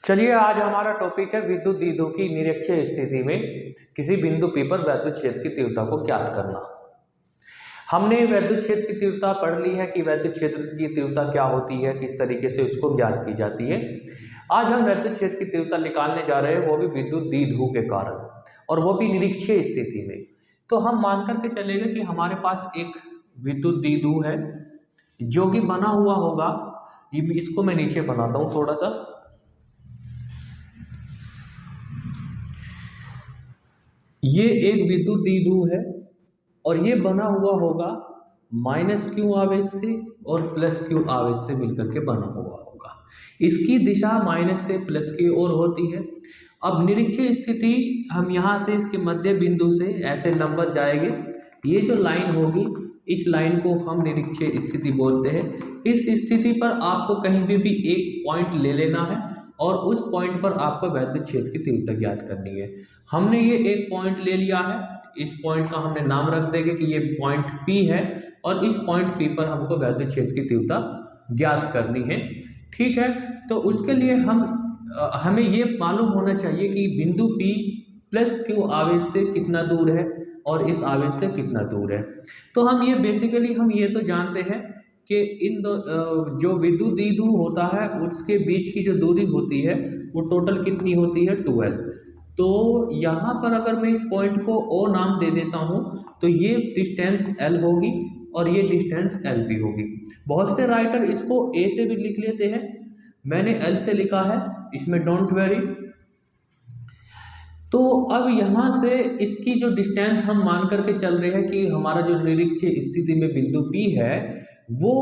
चलिए आज हमारा टॉपिक है विद्युत द्विध्रुव की निरक्षीय स्थिति में किसी बिंदु P पर वैद्युत क्षेत्र की तीव्रता को ज्ञात करना। हमने वैद्युत क्षेत्र की तीव्रता पढ़ ली है कि वैद्युत क्षेत्र की तीव्रता क्या होती है, किस तरीके से उसको ज्ञात की जाती है। आज हम वैद्युत क्षेत्र की तीव्रता निकालने जा रहे हैं, वो भी विद्युत द्विध्रुव के कारण, और वो भी निरक्षीय स्थिति में। तो हम मान करके चलेंगे कि हमारे पास एक विद्युत द्विध्रुव है जो कि बना हुआ होगा। इसको मैं नीचे बनाता हूँ थोड़ा सा। ये एक विद्युत द्विध्रुव है और ये बना हुआ होगा -q आवेश से और +q आवेश से मिलकर के बना हुआ होगा। इसकी दिशा माइनस से प्लस की ओर होती है। अब निरक्षीय स्थिति हम यहाँ से इसके मध्य बिंदु से ऐसे लंबवत जाएंगे। ये जो लाइन होगी, इस लाइन को हम निरक्षीय स्थिति बोलते हैं। इस स्थिति पर आपको कहीं भी एक पॉइंट ले लेना है और उस पॉइंट पर आपको वैद्युत क्षेत्र की तीव्रता ज्ञात करनी है। हमने ये एक पॉइंट ले लिया है, इस पॉइंट का हमने नाम रख देंगे कि ये पॉइंट P है और इस पॉइंट P पर हमको वैद्युत क्षेत्र की तीव्रता ज्ञात करनी है। ठीक है, तो उसके लिए हमें ये मालूम होना चाहिए कि बिंदु P +q आवेश से कितना दूर है और इस आवेश से कितना दूर है। तो हम ये तो जानते हैं कि इन दो जो विद्युत द्विध्रुव होता है उसके बीच की जो दूरी होती है वो टोटल कितनी होती है, 12। तो यहाँ पर अगर मैं इस पॉइंट को O नाम दे देता हूँ तो ये डिस्टेंस L होगी और ये डिस्टेंस L भी होगी। बहुत से राइटर इसको A से भी लिख लेते हैं, मैंने L से लिखा है, इसमें डोंट वरी। तो अब यहाँ से इसकी जो डिस्टेंस हम मान करके चल रहे हैं कि हमारा जो निरक्षीय स्थिति में बिंदु P है वो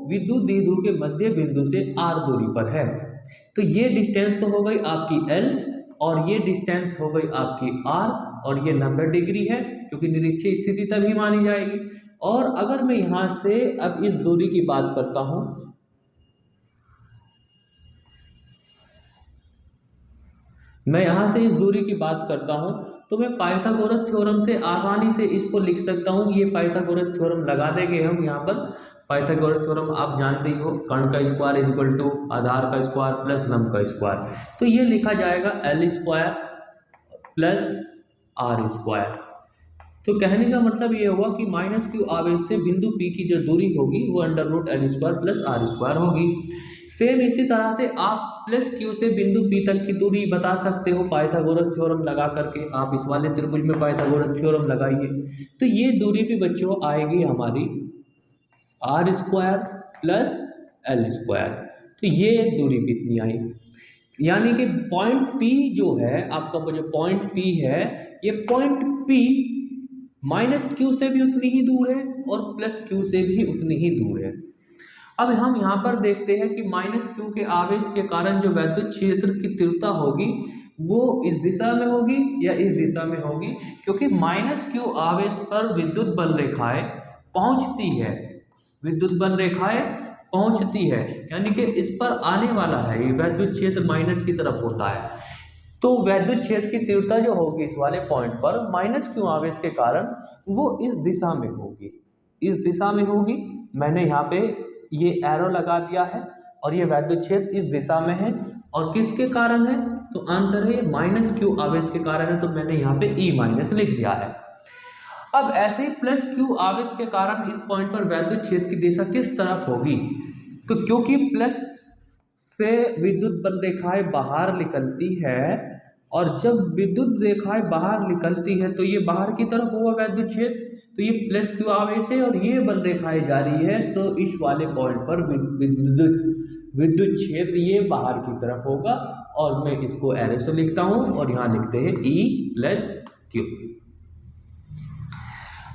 विद्युत द्विध्रुव के मध्य बिंदु से r दूरी पर है। तो ये डिस्टेंस तो हो गई आपकी L और ये डिस्टेंस हो गई आपकी r और ये 90 डिग्री है क्योंकि निरक्षीय स्थिति तभी मानी जाएगी। और अगर मैं यहाँ से अब इस दूरी की बात करता हूँ, मैं यहाँ से इस दूरी की बात करता हूँ तो मैं पाइथागोरस थ्योरम से आसानी से इसको लिख सकता हूँ। ये पाइथागोरस थ्योरम लगा देंगे हम यहाँ पर। पाइथागोरस थ्योरम आप जानते ही हो, कर्ण का स्क्वायर इज इक्वल टू आधार का स्क्वायर प्लस लंब का स्क्वायर। तो ये लिखा जाएगा L² प्लस R²। तो कहने का मतलब ये हुआ कि -q आवेश से बिंदु P की जो दूरी होगी वो √L² प्लस R² होगी। सेम इसी तरह से आप +q से बिंदु P तक की दूरी बता सकते हो पाइथागोरस थ्योरम लगा करके। आप इस वाले त्रिभुज में पाइथागोरस थ्योरम लगाइए तो ये दूरी भी बच्चों आएगी हमारी R² प्लस L²। तो ये दूरी कितनी आई, यानी कि पॉइंट P जो है आपका, जो पॉइंट P है, ये पॉइंट P -q से भी उतनी ही दूर है और +q से भी उतनी ही दूर है। अब हम यहाँ पर देखते हैं कि -q के आवेश के कारण जो वैद्युत क्षेत्र की तीव्रता होगी वो इस दिशा में होगी या इस दिशा में होगी, क्योंकि -q आवेश पर विद्युत बल रेखाएं पहुंचती है, विद्युत बल रेखाएं पहुंचती है, यानी कि इस पर आने वाला है। ये वैद्युत क्षेत्र माइनस की तरफ होता है, तो वैद्युत क्षेत्र की तीव्रता जो होगी इस वाले पॉइंट पर -q आवेश के कारण वो इस दिशा में होगी, इस दिशा में होगी। मैंने यहाँ पे ये एरो लगा दिया है और ये वैद्युत क्षेत्र इस दिशा में है और किसके कारण है, तो आंसर है -q आवेश के कारण है। तो मैंने यहाँ पे E- लिख दिया है। अब ऐसे ही +q आवेश के कारण इस पॉइंट पर वैद्युत क्षेत्र की दिशा किस तरफ होगी, तो क्योंकि प्लस से विद्युत बल रेखाएं बाहर निकलती है और जब विद्युत रेखाएं बाहर निकलती है तो ये बाहर की तरफ होगा वैद्युत क्षेत्र। तो ये +q आवेश है और ये बल रेखाएं जा रही है, तो इस वाले पॉइंट पर विद्युत क्षेत्र ये बाहर की तरफ होगा और मैं इसको एरो से लिखता हूं और यहाँ लिखते हैं E+q।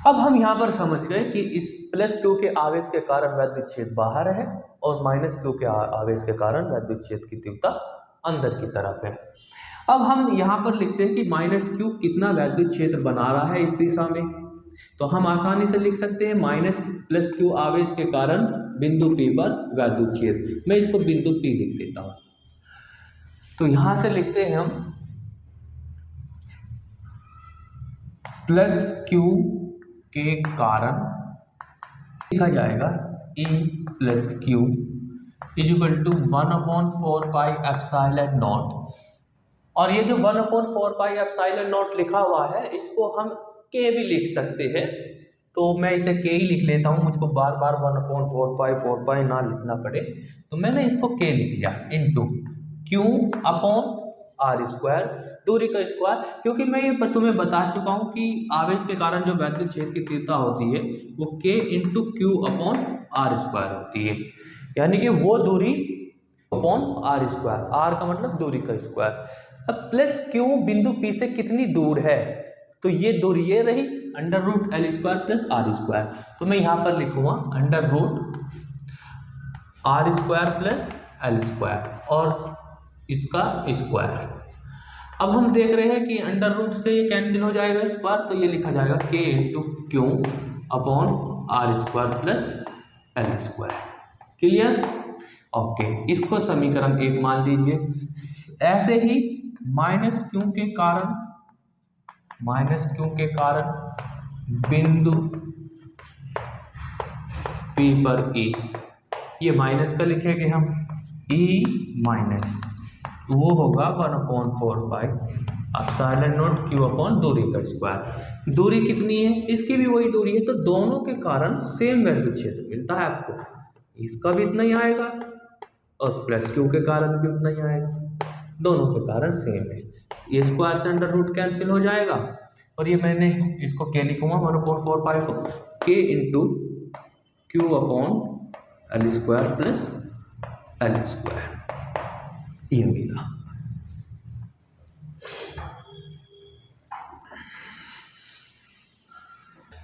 अब हम यहाँ पर समझ गए कि इस +q के आवेश के कारण वैद्युत क्षेत्र बाहर है और -q के आवेश के कारण वैद्युत क्षेत्र की तीव्रता अंदर की तरफ है। अब हम यहाँ पर लिखते हैं कि -q कितना वैद्युत क्षेत्र बना रहा है इस दिशा में, तो हम आसानी से लिख सकते हैं +q आवेश के कारण बिंदु P पर वैद्युत क्षेत्र। मैं इसको बिंदु P लिख देता हूँ। तो यहाँ से लिखते हैं हम +q के कारण लिखा जाएगा E+q इज इक्वल टू 1/4πε0। और ये जो 1/4πε0 लिखा हुआ है इसको हम के भी लिख सकते हैं, तो मैं इसे के ही लिख लेता हूँ, मुझको बार बार 1/4π ना लिखना पड़े, तो मैंने इसको के लिख लिया into Q upon R square, दूरी का स्क्वायर। क्योंकि मैं ये तुम्हें बता चुका हूँ कि आवेश के कारण जो वैद्युत क्षेत्र की तीव्रता होती है वो K into Q upon R square होती है, यानी कि वो दूरी अपॉन आर स्क्वायर, आर का मतलब दूरी का स्क्वायर। अब प्लस क्यू बिंदु पी से कितनी दूर है, तो ये दूरी ये रही √L² प्लस आर स्क्वायर, तो मैं यहाँ पर लिखूंगा √R² प्लस L² और इसका स्क्वायर। अब हम देख रहे हैं कि √ से कैंसिल हो जाएगा स्क्वायर, तो ये लिखा जाएगा k into Q upon R² plus L²। Clear? Okay, इसको समीकरण 1 मान लीजिए। ऐसे ही माइनस क्यू के कारण बिंदु P पर E, ये माइनस का लिखेंगे हम, E माइनस वो होगा 1/4πε0 क्यू अपॉन दूरी का स्क्वायर। दूरी कितनी है, इसकी भी वही दूरी है, तो दोनों के कारण सेम वैद्युत क्षेत्र मिलता है आपको, इसका भी इतना ही आएगा और प्लस क्यू के कारण भी उतना ही आएगा, दोनों के कारण सेम है। ये स्क्वायर से √ कैंसिल हो जाएगा और ये मैंने इसको के लिखूंगा 1/4π को के into Q upon L² plus L², ये मिला।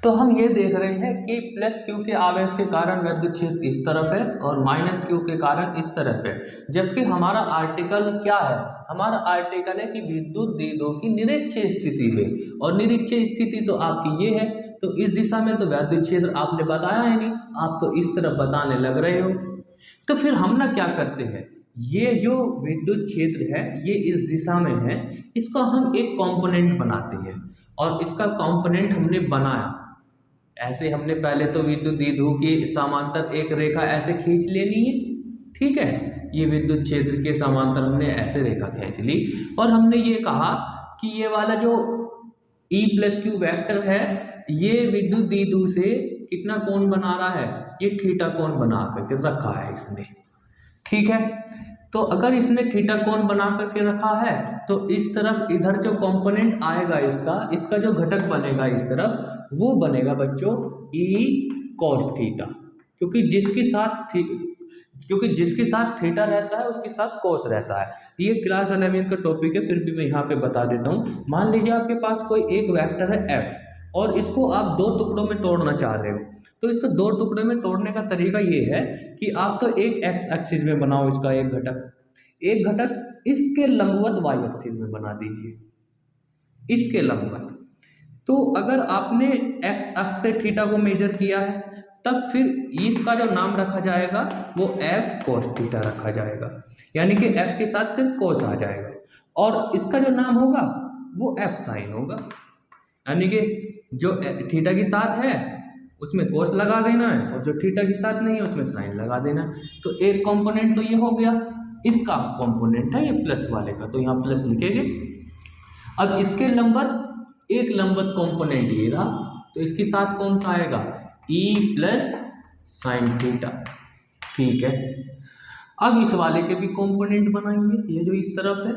तो हम ये देख रहे हैं कि प्लस क्यू के आवेश के कारण वैद्युत क्षेत्र इस तरफ है और माइनस क्यू के कारण इस तरफ है, जबकि हमारा आर्टिकल क्या है, हमारा आर्टिकल है कि विद्युत द्विध्रुव की निरपेक्ष स्थिति में, और निरपेक्ष स्थिति तो आपकी ये है, तो इस दिशा में तो वैद्युत क्षेत्र आपने बताया है नहीं, आप तो इस तरफ बताने लग रहे हो। तो फिर हम ना क्या करते हैं, ये जो विद्युत क्षेत्र है ये इस दिशा में है, इसको हम एक कंपोनेंट बनाते हैं और इसका कंपोनेंट हमने बनाया ऐसे, हमने पहले तो विद्युत द्विध्रुव की समांतर एक रेखा ऐसे खींच लेनी है, ठीक है, ये विद्युत क्षेत्र के समांतर हमने ऐसे रेखा खींच ली और हमने ये कहा कि ये वाला जो E प्लस क्यू वैक्टर है ये विद्युत द्विध्रुव से कितना कोण बना रहा है, ये थीटा कोण बना करके रखा है इसने, ठीक है। तो अगर इसने थीटा कोण बना करके रखा है तो इस तरफ इधर जो कंपोनेंट आएगा इसका जो घटक बनेगा इस तरफ वो बनेगा बच्चों E cos थीटा, क्योंकि जिसके साथ थीटा रहता है उसके साथ कोस रहता है। ये क्लास 11 का टॉपिक है, फिर भी मैं यहाँ पे बता देता हूँ। मान लीजिए आपके पास कोई एक वेक्टर है f और इसको आप 2 टुकड़ों में तोड़ना चाह रहे हो, तो इसको 2 टुकड़ों में तोड़ने का तरीका ये है कि आप तो एक x एक्सिस में बनाओ इसका एक घटक इसके लंबवत y एक्सिस में बना दीजिए, इसके लंबवत। तो अगर आपने x अक्ष से थीटा को मेजर किया है तब फिर इसका जो नाम रखा जाएगा वो f cos थीटा रखा जाएगा, यानी कि f के साथ सिर्फ cos आ जाएगा, और इसका जो नाम होगा वो f sin होगा, यानी कि जो थीटा के साथ है उसमें cos लगा देना है और जो थीटा के साथ नहीं है उसमें sin लगा देना है। तो एक कंपोनेंट तो ये हो गया, इसका कंपोनेंट है ये प्लस वाले का, तो यहाँ प्लस लिखेंगे। अब इसके लंबवत एक लंबवत कंपोनेंट ये रहा, तो इसके साथ कौन सा आएगा E प्लस साइन थीटा, ठीक है। अब इस वाले के भी कंपोनेंट बनाएंगे, ये जो इस तरफ है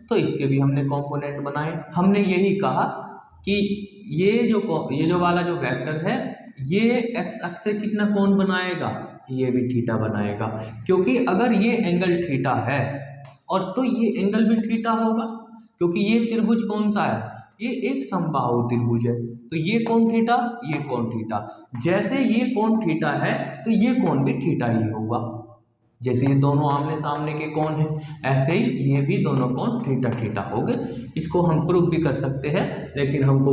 तो इसके भी हमने कंपोनेंट बनाए। हमने यही कहा कि ये जो वाला जो वेक्टर है ये x अक्ष से कितना कोण बनाएगा, ये भी थीटा बनाएगा, क्योंकि अगर ये एंगल थीटा है और तो ये एंगल भी थीटा होगा, क्योंकि ये त्रिभुज कौन सा है, ये एक समबाहु त्रिभुज है, तो ये कोण थीटा, ये कोण थीटा, जैसे ये कोण थीटा है तो ये कोण भी थीटा ही होगा, जैसे ये दोनों आमने सामने के कोण हैं ऐसे ही ये भी दोनों कोण थीटा थीटा हो गए। इसको हम प्रूफ भी कर सकते हैं, लेकिन हमको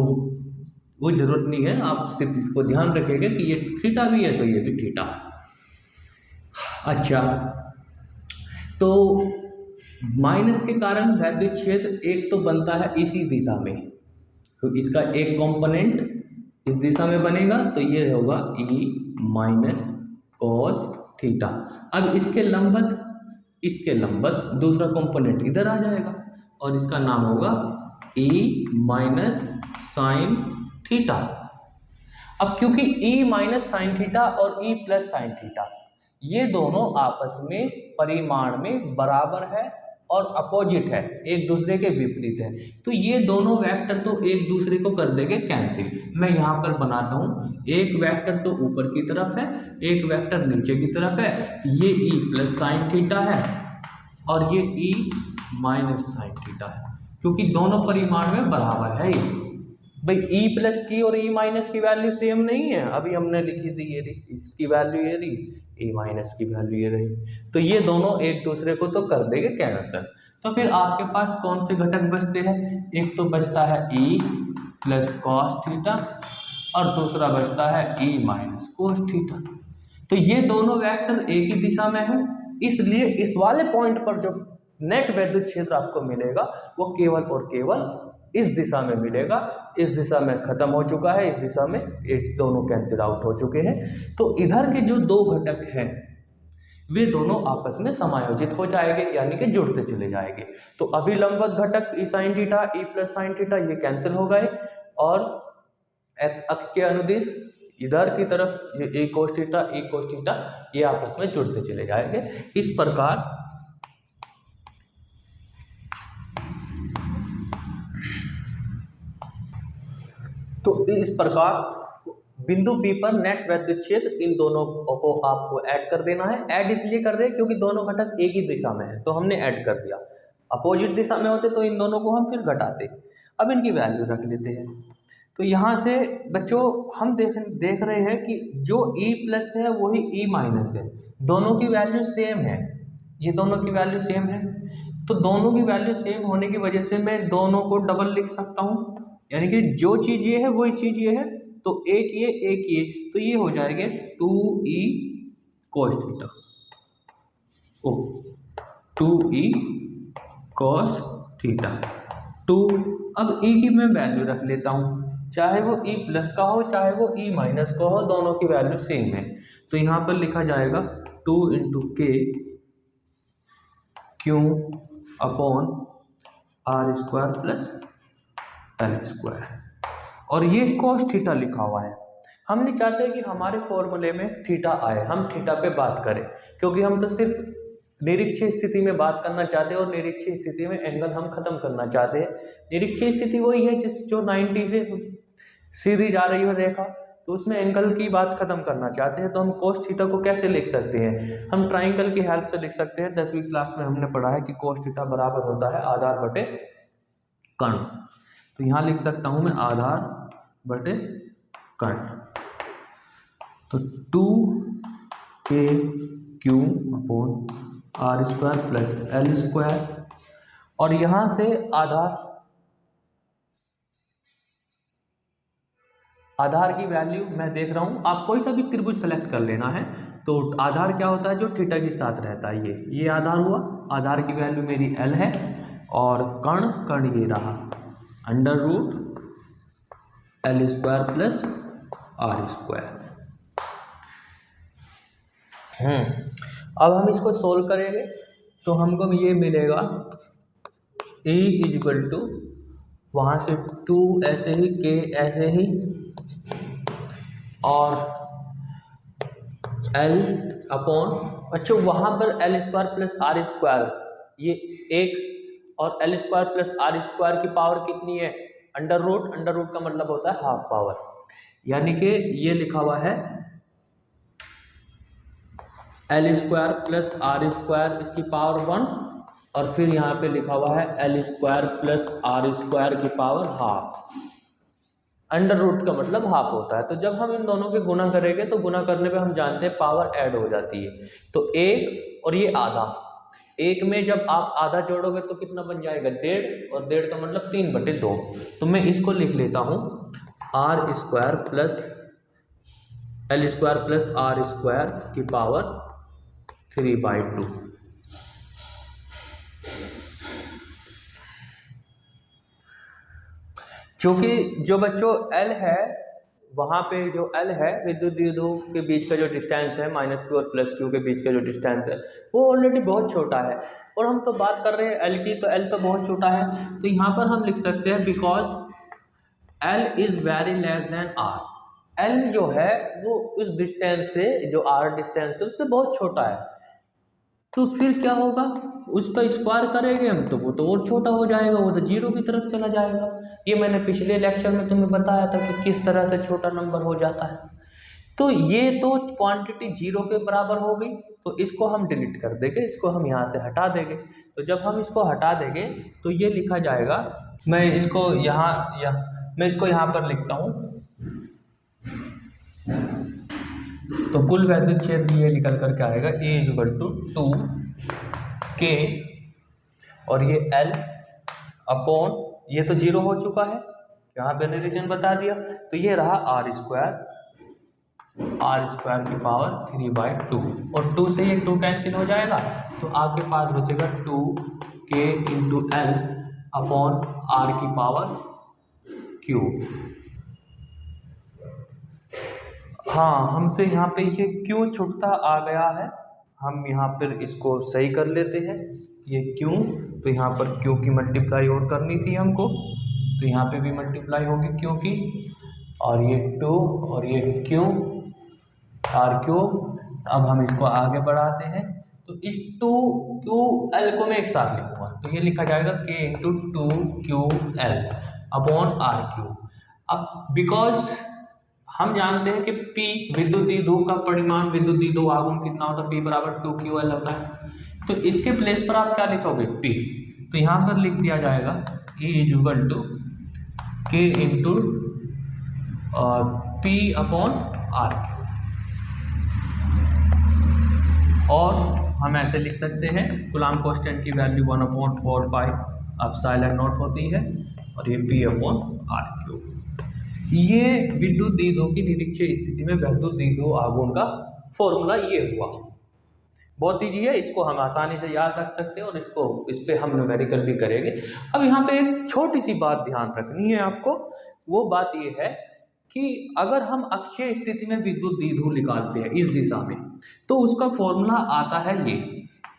वो जरूरत नहीं है, आप सिर्फ इसको ध्यान रखेंगे कि ये थीटा भी है तो ये भी थीटा। अच्छा, तो माइनस के कारण वैद्युत क्षेत्र एक तो बनता है इसी दिशा में, तो इसका एक कंपोनेंट इस दिशा में बनेगा, तो ये होगा E माइनस cos थीटा। अब इसके लंबवत दूसरा कंपोनेंट इधर आ जाएगा और इसका नाम होगा e माइनस साइन थीटा। अब क्योंकि e माइनस साइन थीटा और e प्लस साइन थीटा ये दोनों आपस में परिमाण में बराबर है और अपोजिट है, एक दूसरे के विपरीत है, तो ये दोनों वेक्टर तो एक दूसरे को कर देंगे कैंसिल। मैं यहाँ पर बनाता हूँ, एक वेक्टर तो ऊपर की तरफ है, एक वेक्टर नीचे की तरफ है। ये e प्लस साइन थीटा है और ये e माइनस साइन थीटा है, क्योंकि दोनों परिमाण में बराबर है। ये भाई e प्लस की और e माइनस की वैल्यू सेम नहीं है, अभी हमने लिखी थी ये रही, इसकी वैल्यू ये रही, e माइनस की वैल्यू ये रही, तो ये दोनों एक दूसरे को तो कर देंगे कैंसिल। तो फिर आपके पास कौन से घटक बचते हैं? एक तो बचता है e प्लस कॉस थीटा और दूसरा बचता है e माइनस कोस थीटा। तो ये दोनों वेक्टर एक ही दिशा में है, इसलिए इस वाले पॉइंट पर जो नेट विद्युत क्षेत्र आपको मिलेगा वो केवल और केवल इस दिशा में मिलेगा। इस दिशा में खत्म हो चुका है, इस दिशा में एक दोनों कैंसिल आउट हो चुके हैं। तो इधर के जो दो घटक हैं वे दोनों आपस में समायोजित हो जाएंगे, यानी कि जुड़ते चले जाएंगे। तो अभी लंबवत घटक E sine theta E plus sine theta ये कैंसिल हो गए और एक्स अक्ष के अनुदिश इधर की तरफ ये ए कोस थीटा ये आपस में जुड़ते चले जाएंगे। इस प्रकार बिंदु P पर नेट विद्युत क्षेत्र इन दोनों को आपको ऐड कर देना है। ऐड इसलिए कर रहे हैं क्योंकि दोनों घटक एक ही दिशा में है, तो हमने ऐड कर दिया। अपोजिट दिशा में होते तो इन दोनों को हम फिर घटाते। अब इनकी वैल्यू रख लेते हैं। तो यहाँ से बच्चों हम देख रहे हैं कि जो E प्लस है वही E माइनस है, दोनों की वैल्यू सेम है, ये दोनों की वैल्यू सेम है। तो दोनों की वैल्यू सेम होने की वजह से मैं दोनों को डबल लिख सकता हूँ, यानी कि जो चीज़ ये है वही चीज़ ये है, तो एक ये, तो ये हो जाएगा 2e cos theta, 2e cos theta 2। अब e की मैं वैल्यू रख लेता हूँ, चाहे वो e प्लस का हो चाहे वो e माइनस का हो, दोनों की वैल्यू सेम है। तो यहाँ पर लिखा जाएगा 2 × k Q upon R square plus L square, और ये cos थीटा लिखा हुआ है। हम नहीं चाहते कि हमारे फॉर्मूले में थीटा आए, हम थीटा पे बात करें, क्योंकि हम तो सिर्फ निरीक्षीय स्थिति में बात करना चाहते हैं और निरीक्षीय स्थिति में एंगल हम खत्म करना चाहते हैं। निरीक्षीय स्थिति वही है जो 90 से सीधी जा रही हो रेखा, तो उसमें एंगल की बात खत्म करना चाहते हैं। तो हम cos थीटा को कैसे लिख सकते हैं? हम ट्राइंगल की हेल्प से लिख सकते हैं। 10वीं क्लास में हमने पढ़ा है कि cos थीटा बराबर होता है आधार बटे कर्ण। तो यहाँ लिख सकता हूँ मैं आधार बटे कर्ण, तो 2k Q upon R square plus L square, और यहाँ से आधार की वैल्यू मैं देख रहा हूँ, आप कोई सा भी त्रिभुज सेलेक्ट कर लेना है। तो आधार क्या होता है? जो थीटा के साथ रहता है, ये आधार हुआ। आधार की वैल्यू मेरी एल है और कर्ण ये रहा under root L square plus R square. अब हम इसको सोल्व करेंगे तो हमको ये मिलेगा E इजिकल टू वहाँ से 2 ऐसे ही, K ऐसे ही, और L अपॉन बच्चों वहाँ पर L square plus R square, ये एक, और L square plus R square की पावर कितनी है? अंडर रूट का मतलब होता है हाफ पावर, यानी कि ये लिखा हुआ है L square plus R square इसकी पावर 1, और फिर यहाँ पे लिखा हुआ है L square plus R square की पावर हाफ। अंडर रूट का मतलब हाफ होता है। तो जब हम इन दोनों के गुना करेंगे तो गुना करने पे हम जानते हैं पावर ऐड हो जाती है। तो एक और ये आधा, एक में जब आप आधा जोड़ोगे तो कितना बन जाएगा? 1.5, और 1.5 का मतलब 3/2। तो मैं इसको लिख लेता हूँ R square plus L square plus R square की पावर 3/2। क्योंकि जो बच्चों L है वहाँ पे जो L है विद्युत द्विध्रुव के बीच का जो डिस्टेंस है -q और +q के बीच का जो डिस्टेंस है वो ऑलरेडी बहुत छोटा है, और हम तो बात कर रहे हैं L की, तो L तो बहुत छोटा है। तो यहाँ पर हम लिख सकते हैं because L is very less than R। L जो है वो उस डिस्टेंस से, जो R डिस्टेंस है उससे बहुत छोटा है, तो फिर क्या होगा, उसका स्क्वायर करेंगे हम तो वो तो और छोटा हो जाएगा, वो तो जीरो की तरफ चला जाएगा। ये मैंने पिछले लेक्चर में तुम्हें बताया था कि किस तरह से छोटा नंबर हो जाता है। तो ये तो क्वांटिटी जीरो के बराबर हो गई, तो इसको हम डिलीट कर देंगे, इसको हम यहाँ से हटा देंगे। तो जब हम इसको हटा देंगे तो ये लिखा जाएगा, मैं इसको यहाँ पर लिखता हूँ। तो कुल वैद्युत क्षेत्र ये निकल करके आएगा A = 2K, और ये L अपॉन, ये तो जीरो हो चुका है, यहाँ पे रीजन बता दिया, तो ये रहा R² की पावर 3/2, और 2 से ये 2 कैंसिल हो जाएगा, तो आपके पास बचेगा 2K × L अपॉन R की पावर Q। हाँ, हमसे यहाँ पे ये क्यों छुटता आ गया है, हम यहाँ पर इसको सही कर लेते हैं। ये क्यों, तो यहाँ पर क्यों की मल्टीप्लाई और करनी थी हमको, तो यहाँ पे भी मल्टीप्लाई होगी क्यों की, और ये 2 और ये क्यों R3। अब हम इसको आगे बढ़ाते हैं, तो इस 2QL को मैं एक साथ लिखूंगा, तो ये लिखा जाएगा K × 2QL अपॉन R3। अब बिकॉज हम जानते हैं कि P विद्युत द्विध्रुव का परिमाण, विद्युत द्विध्रुव आघूर्ण कितना होता है, P = 2QL होता है, तो इसके प्लेस पर आप क्या लिखोगे P, तो यहाँ पर लिख दिया जाएगा E = K × P upon R3। और हम ऐसे लिख सकते हैं, कूलाम कांस्टेंट की वैल्यू 1/4πε0 होती है, और ये P अपॉन R3। ये विद्युत द्विध्रुव की निरक्षीय स्थिति में वैद्युत द्विध्रुव आघूर्ण का फॉर्मूला ये हुआ। बहुत ईजी है, इसको हम आसानी से याद रख सकते हैं, और इस पे हम न्यूमेरिकल भी करेंगे। अब यहाँ पे एक छोटी सी बात ध्यान रखनी है आपको, वो बात ये है कि अगर हम अक्षीय स्थिति में विद्युत द्विध्रुव निकालते हैं इस दिशा में, तो उसका फॉर्मूला आता है ये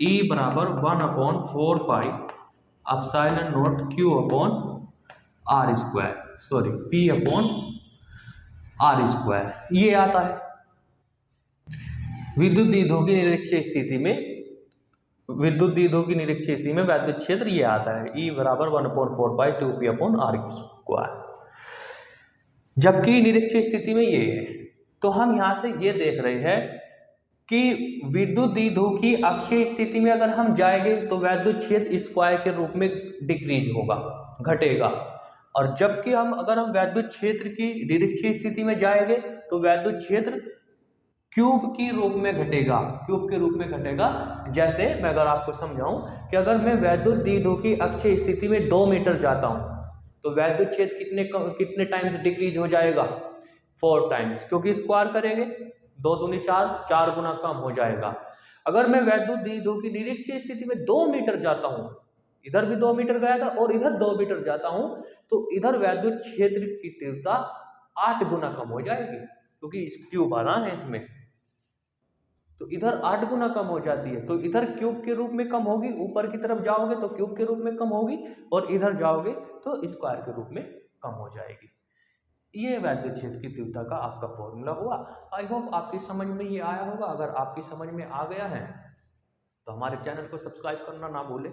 E = 1/4πε0 Q upon R², sorry P upon R², ये आता है। विद्युत द्विध्रुव की निरक्षीय स्थिति में वैद्युत क्षेत्र ये आता है E = 1/4π2P अपॉन R², जबकि निरक्षीय स्थिति में ये है। तो हम यहाँ से ये देख रहे हैं कि विद्युत द्विध्रुव की अक्षीय स्थिति में अगर हम जाएंगे तो वैद्युत क्षेत्र स्क्वायर के रूप में डिक्रीज होगा, घटेगा, और जबकि अगर हम वैद्युत क्षेत्र की निरक्षीय स्थिति में जाएंगे तो वैद्युत क्षेत्र क्यूब के रूप में घटेगा। जैसे मैं अगर आपको समझाऊं कि अगर मैं वैद्युत द्विध्रुव की अक्षीय स्थिति में 2 मीटर जाता हूं तो वैद्युत क्षेत्र कितने टाइम्स डिक्रीज हो जाएगा, 4 टाइम्स, क्योंकि स्क्वायर करेंगे 2 दूनी 4 गुना कम हो जाएगा। अगर मैं वैद्युत द्विध्रुव की निरक्षीय स्थिति में 2 मीटर जाता हूं, इधर भी 2 मीटर गया था और इधर 2 मीटर जाता हूं, तो इधर वैद्युत क्षेत्र की तीव्रता 8 गुना कम हो जाएगी, क्योंकि क्यूब आना है इसमें, तो इधर 8 गुना कम हो जाती है। तो इधर क्यूब के रूप में कम होगी, ऊपर की तरफ जाओगे तो क्यूब के रूप में कम होगी, और इधर जाओगे तो स्क्वायर के रूप में कम हो जाएगी। ये वैद्युत क्षेत्र की तीव्रता का आपका फॉर्मूला हुआ। आई होप आपकी समझ में ये आया होगा। अगर आपकी समझ में आ गया है तो हमारे चैनल को सब्सक्राइब करना ना भूलें।